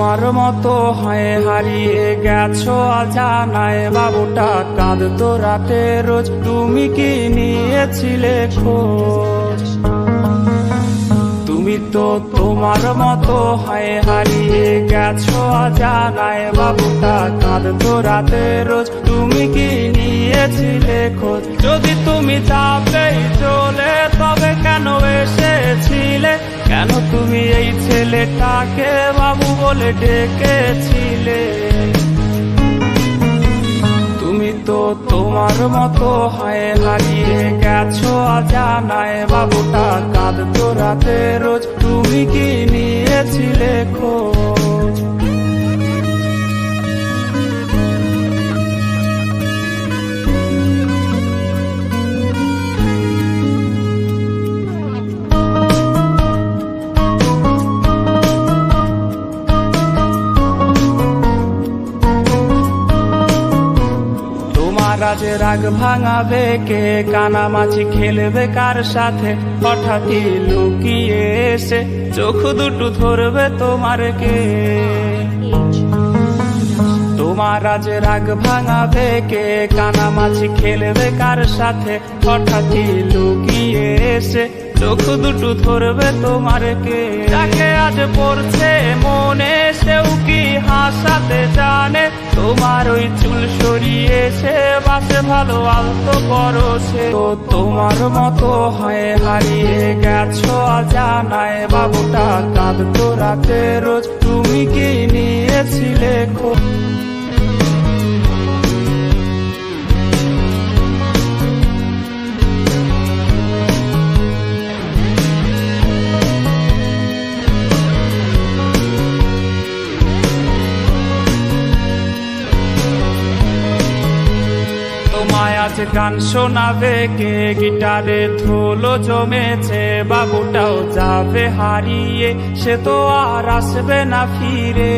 তোমার মতো হয় হারিয়ে গেছো অজানায়, বাবুটা কাঁদতো রাতে রোজ, তুমি কি নিয়েছিলে খোঁজ? তুমি তো তোমার মতো হয় হারিয়ে গেছো অজানায়, বাবুটা কাঁদতো রাতে রোজ, তুমি কি নিয়েছিলে খোঁজ? যদি তুমি যাবেই চলে তবে কেন এসেছিলে? কেন তুমি এই ছেলেটাকে বাবু বলে ডেকেছিলে? তুমি তো তোমার মতো হয় হারিয়ে গেছো অজানায়, বাবুটা কাঁদতো রাতে রোজ, তুমি কি নিয়েছিলে খোঁজ? আজ রাগ ভাঙাবে কে? কানামাছি খেলবে কার সাথে? হঠাৎই লুকিয়ে এসে চোখ দুটো ধরবে তোমার কে? তোমার আজ রাগ ভাঙাবে কে? কানামাছি খেলবে কার সাথে? হঠাৎই লুকিয়ে এসে চোখ দুটো ধরবে তোমার কে? যাকে আজ পড়ছে মনে সেও কি হাসাতে জানে? তোমার ওই চুল সরিয়ে সে বাসে ভালো আলতো পরশে। তো তোমার মতো হয় হারিয়ে গেছো অজানায়, বাবুটা কাঁদতো রাতে রোজ, তুমি কি নিয়েছিলে খোঁজ? তোমায় আজ গান শোনাবে কে? গিটারে ধুলো জমেছে, বাবুটাও যাবে হারিয়ে, সে তো আর আসবে না ফিরে।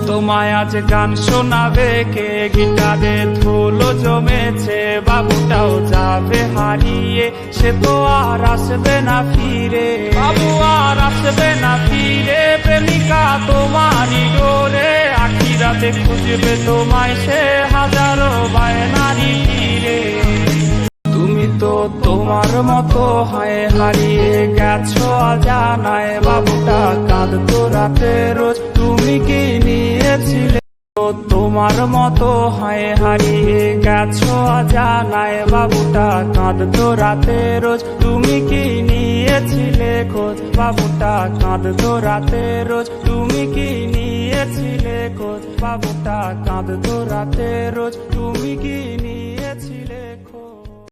তোমায় আজ গান শোনাবে কে? গিটারে ধুলো জমেছে, বাবুটাও যাবে হারিয়ে, সে তো আর আসবে না ফিরে। বাবু আর আসবে না ফিরে, প্রেমিকা তোমারই ডোরে, আখিরাতে খুঁজবে তোমায় সে হাজারো বায়নারি তীরে। তুমি তো তোমার মতো হয় হারিয়ে গেছো অজানায়, বাবুটা কাঁদতো রাতে রোজ, তুমি কি নিয়েছিলে? তোমার মতো হয় হারিয়ে গেছো অজানায়, বাবুটা কাঁদতো রাতে রোজ, তুমি কি নিয়েছিলে খোঁজ? বাবুটা কাঁদতো রাতে রোজ, তুমি কি নিয়েছিলে খোঁজ? বাবুটা কাঁদতো রাতে রোজ, তুমি কি নিয়েছিলে?